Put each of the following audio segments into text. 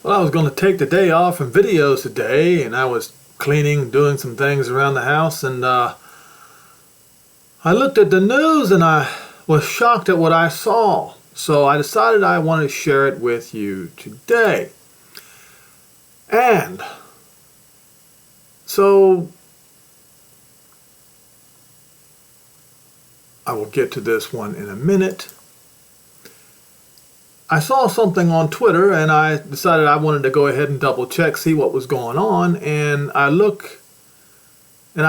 Well, I was going to take the day off from videos today, and I was cleaning, doing some things around the house, and I looked at the news and I was shocked at what I saw. So I decided I want to share it with you today. And so I will get to this one in a minute. I saw something on Twitter and I decided I wanted to go ahead and double check, see what was going on, and I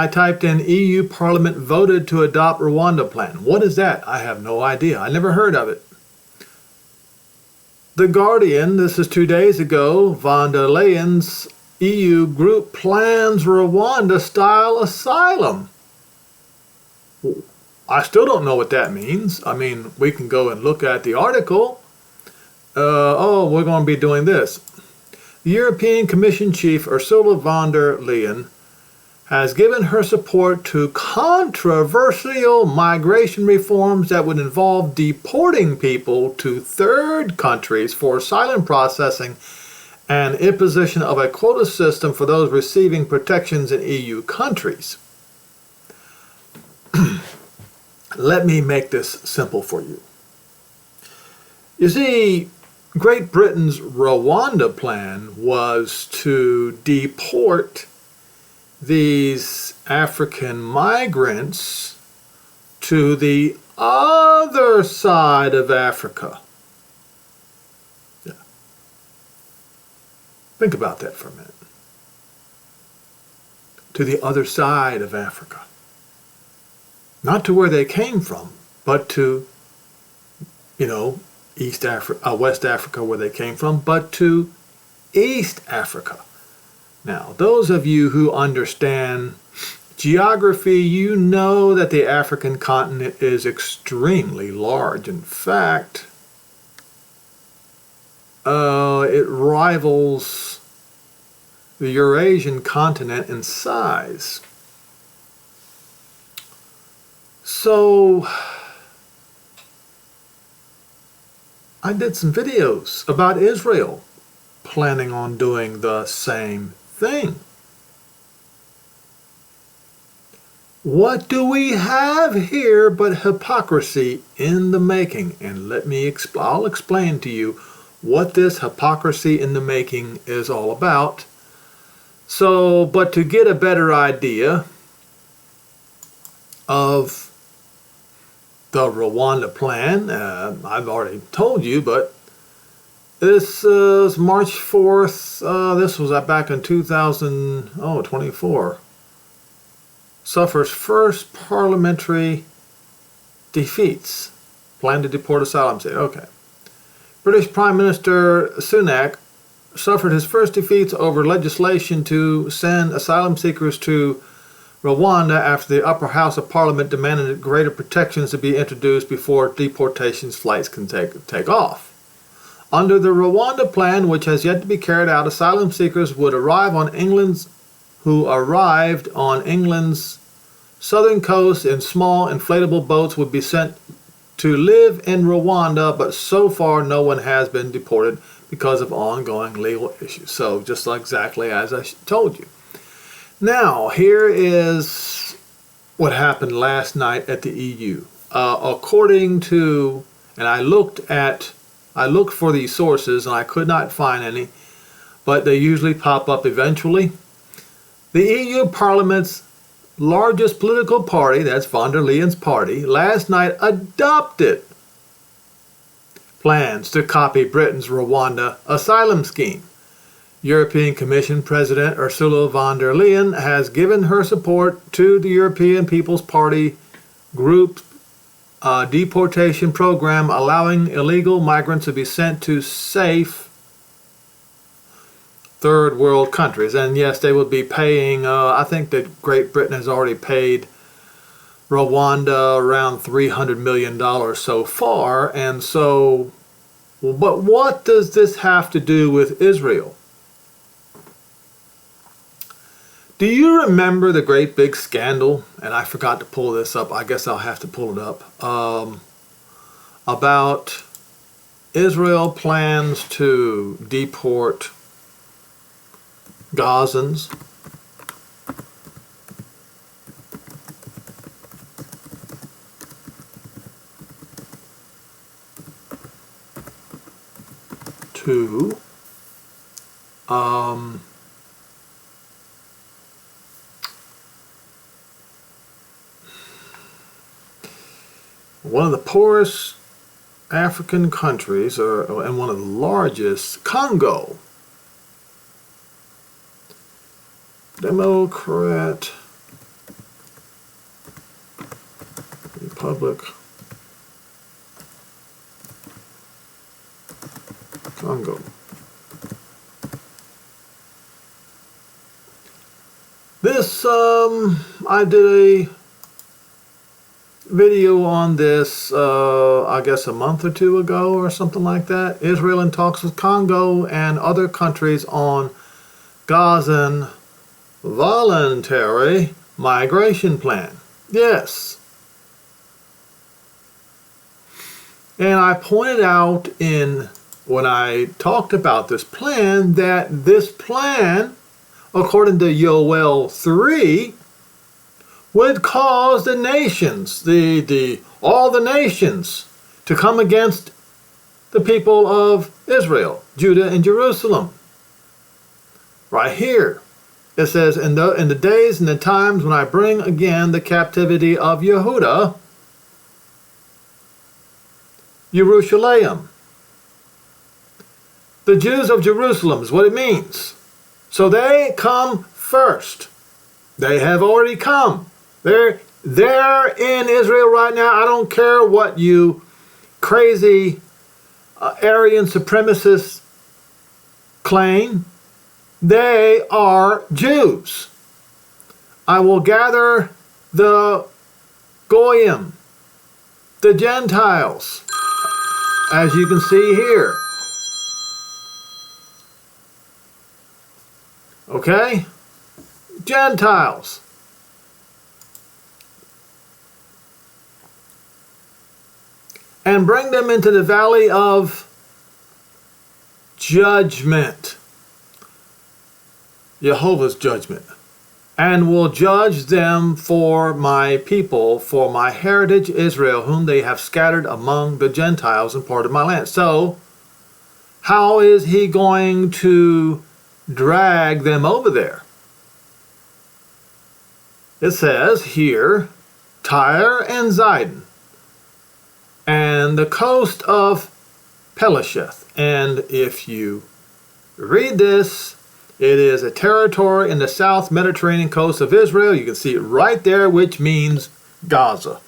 typed in EU Parliament voted to adopt Rwanda Plan. What is that? I have no idea. I never heard of it. The Guardian, this is 2 days ago, von der Leyen's EU group plans Rwanda-style asylum. I still don't know what that means. I mean, we can go and look at the article. We're going to be doing this. The European Commission Chief Ursula von der Leyen has given her support to controversial migration reforms that would involve deporting people to third countries for asylum processing and imposition of a quota system for those receiving protections in EU countries. Let me make this simple for you. You see, Great Britain's Rwanda plan was to deport these African migrants to the other side of Africa. Yeah. Think about that for a minute. To the other side of Africa. Not to where they came from, but to, West Africa where they came from, but to East Africa. Now, those of you who understand geography, you know that the African continent is extremely large. In fact, it rivals the Eurasian continent in size. So, I did some videos about Israel planning on doing the same thing. What do we have here but hypocrisy in the making? And I'll explain to you what this hypocrisy in the making is all about. So, but to get a better idea of the Rwanda plan, I've already told you, but this is March 4th. This was back in 2024. Suffers first parliamentary defeats. Plan to deport asylum seekers. Okay. British Prime Minister Sunak suffered his first defeats over legislation to send asylum seekers to Rwanda after the upper house of parliament demanded that greater protections to be introduced before deportation flights can take off. Under the Rwanda plan, which has yet to be carried out, asylum seekers who arrived on England's southern coast in small inflatable boats would be sent to live in Rwanda, but so far no one has been deported because of ongoing legal issues. So just exactly as I told you. Now, here is what happened last night at the EU. According to, and I looked for these sources and I could not find any, but they usually pop up eventually. The EU Parliament's largest political party, that's von der Leyen's party, last night adopted plans to copy Britain's Rwanda asylum scheme. European Commission President Ursula von der Leyen has given her support to the European People's Party group deportation program allowing illegal migrants to be sent to safe third world countries. And yes, they would be paying, I think that Great Britain has already paid Rwanda around $300 million so far. And so, but what does this have to do with Israel? Do you remember the great big scandal, and I forgot to pull this up, I guess I'll have to pull it up, about Israel plans to deport Gazans. To one of the poorest African countries, and one of the largest, Congo. Democrat Republic Congo. This, I did a video on this, I guess a month or two ago or something like that. Israel in talks with Congo and other countries on Gazan voluntary migration plan. Yes. And I pointed out when I talked about this plan that this plan, according to Yoel 3, would cause the nations, all the nations, to come against the people of Israel, Judah, and Jerusalem. Right here, it says, in the days and the times when I bring again the captivity of Yehuda, Jerusalem. The Jews of Jerusalem is what it means. So they come first. They have already come. They're in Israel right now. I don't care what you crazy Aryan supremacists claim. They are Jews. I will gather the Goyim, the Gentiles, as you can see here. Okay? Gentiles. And bring them into the valley of judgment. Jehovah's judgment. And will judge them for my people, for my heritage Israel, whom they have scattered among the Gentiles and part of my land. So, how is he going to drag them over there? It says here, Tyre and Zidon, and the coast of Plesheth. And if you read this, it is a territory in the South Mediterranean coast of Israel. You can see it right there, which means Gaza.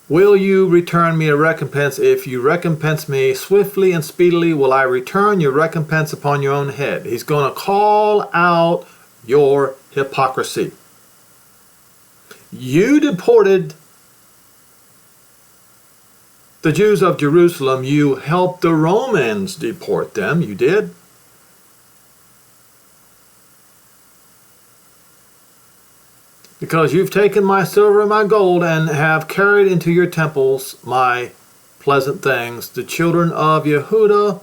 Will you return me a recompense? If you recompense me swiftly and speedily, will I return your recompense upon your own head. He's going to call out your hypocrisy. You deported the Jews of Jerusalem. You helped the Romans deport them. You did. Because you've taken my silver and my gold and have carried into your temples my pleasant things. The children of Yehuda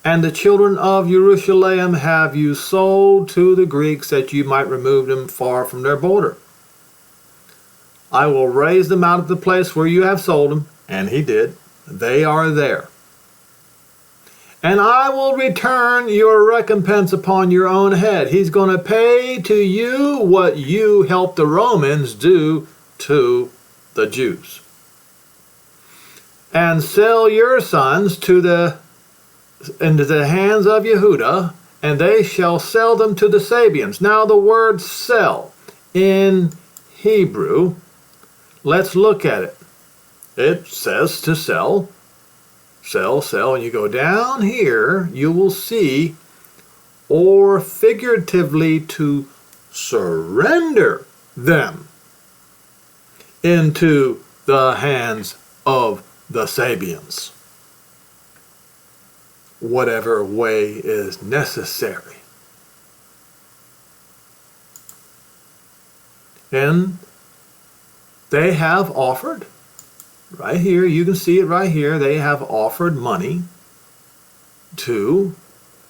and the children of Jerusalem have you sold to the Greeks, that you might remove them far from their border. I will raise them out of the place where you have sold them. And he did. They are there. And I will return your recompense upon your own head. He's going to pay to you what you helped the Romans do to the Jews. And sell your sons into the hands of Yehuda, and they shall sell them to the Sabians. Now the word sell in Hebrew, let's look at it. It says to sell. Sell, and you go down here, you will see, or figuratively to surrender them into the hands of the Sabians. Whatever way is necessary. And they have offered, right here, you can see it right here, they have offered money to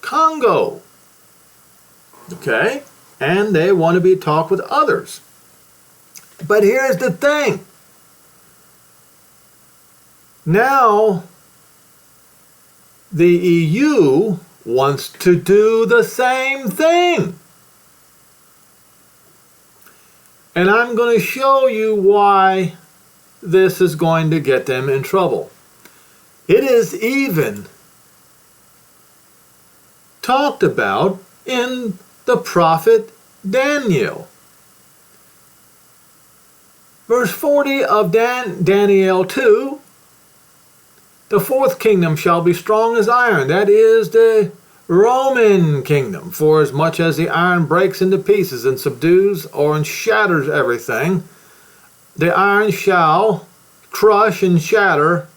Congo. Okay? And they want to be talked with others. But here's the thing. Now, the EU wants to do the same thing. And I'm going to show you why this is going to get them in trouble. It is even talked about in the prophet Daniel. Verse 40 of Daniel 2, the fourth kingdom shall be strong as iron. That is the Roman kingdom. For as much as the iron breaks into pieces and subdues or and shatters everything, the iron shall crush and shatter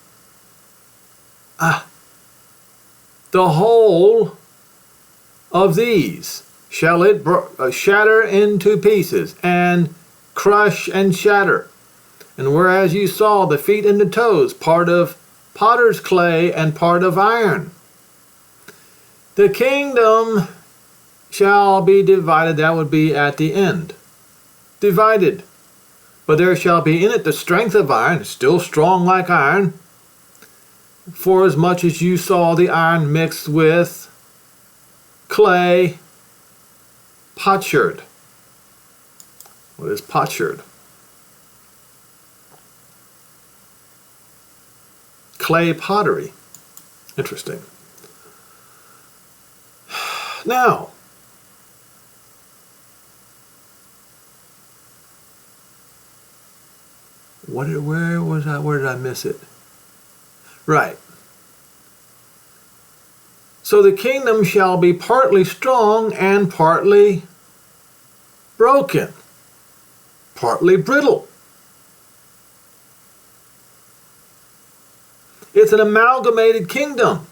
the whole of these. Shall it shatter into pieces and crush and shatter. And whereas you saw the feet and the toes, part of potter's clay and part of iron, the kingdom shall be divided. That would be at the end. Divided. But there shall be in it the strength of iron, still strong like iron, for as much as you saw the iron mixed with clay, potsherd. What is potsherd? Clay pottery. Interesting. Now, where was I? Where did I miss it? Right. So the kingdom shall be partly strong and partly broken, partly brittle. It's an amalgamated kingdom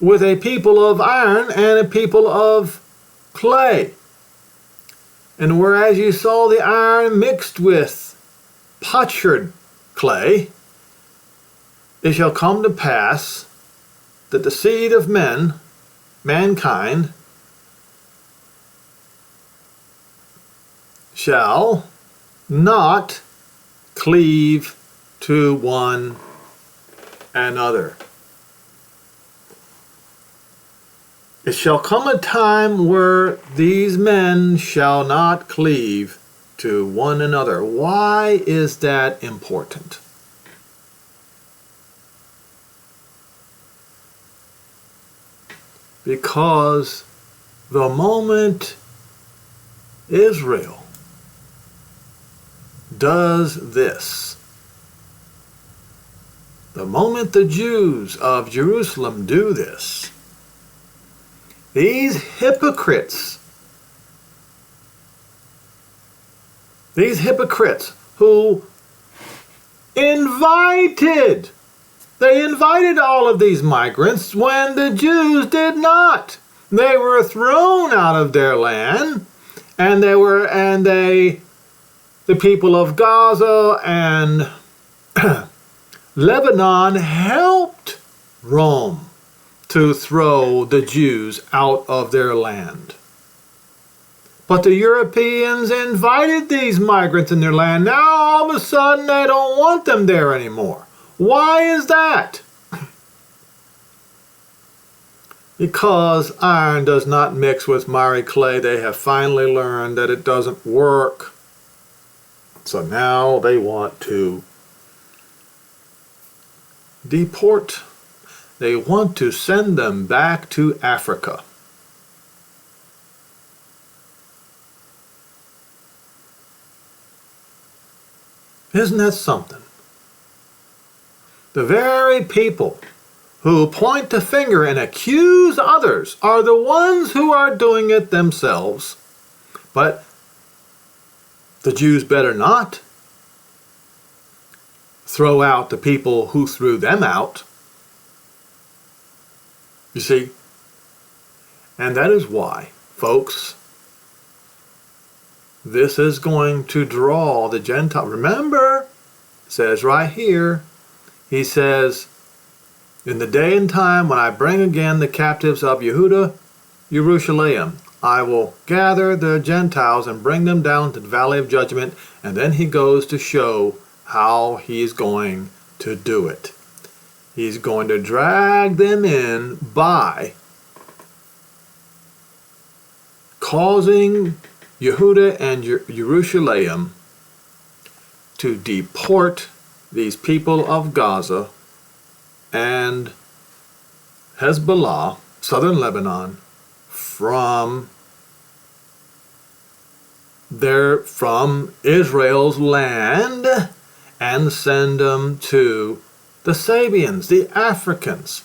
with a people of iron and a people of clay. And whereas you saw the iron mixed with potsherd clay, it shall come to pass that the seed of mankind, shall not cleave to one another. It shall come a time where these men shall not cleave to one another. Why is that important? Because the moment Israel does this, the moment the Jews of Jerusalem do this, these hypocrites who invited all of these migrants when the Jews did not. They were thrown out of their land, and the people of Gaza and Lebanon helped Rome to throw the Jews out of their land. But the Europeans invited these migrants in their land. Now all of a sudden they don't want them there anymore. Why is that? Because iron does not mix with miry clay. They have finally learned that it doesn't work. So now they want to deport. They want to send them back to Africa. Isn't that something? The very people who point the finger and accuse others are the ones who are doing it themselves. But the Jews better not throw out the people who threw them out. You see? And that is why, folks, this is going to draw the Gentile. Remember, it says right here, he says, In the day and time when I bring again the captives of Yehuda, Jerusalem, I will gather the Gentiles and bring them down to the valley of judgment. And then he goes to show how he's going to do it. He's going to drag them in by causing Yehuda and Jerusalem to deport these people of Gaza and Hezbollah, southern Lebanon, from Israel's land and send them to the Sabians, the Africans.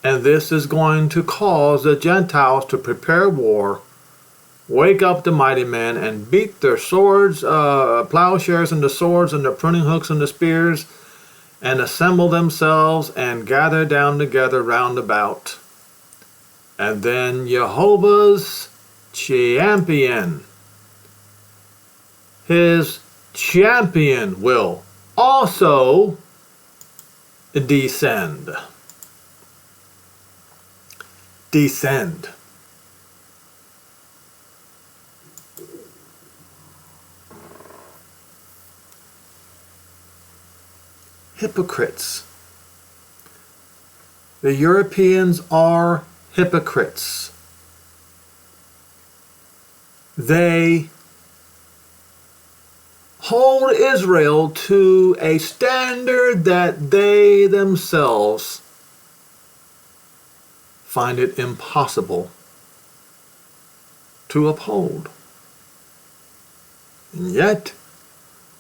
And this is going to cause the Gentiles to prepare war, wake up the mighty men, and beat their swords, plowshares into swords, and their pruning hooks into spears, and assemble themselves and gather down together round about. And then Jehovah's champion, his champion, will also descend. Descend. Hypocrites. The Europeans are hypocrites. They hold Israel to a standard that they themselves find it impossible to uphold. And yet,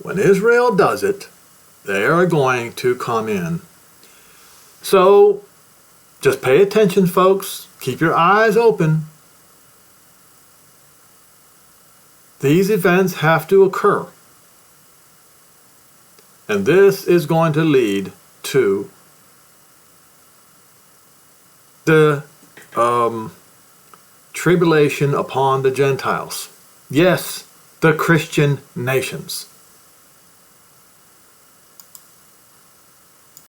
when Israel does it, they are going to come in. So, just pay attention, folks. Keep your eyes open. These events have to occur. And this is going to lead to the tribulation upon the Gentiles. Yes, the Christian nations.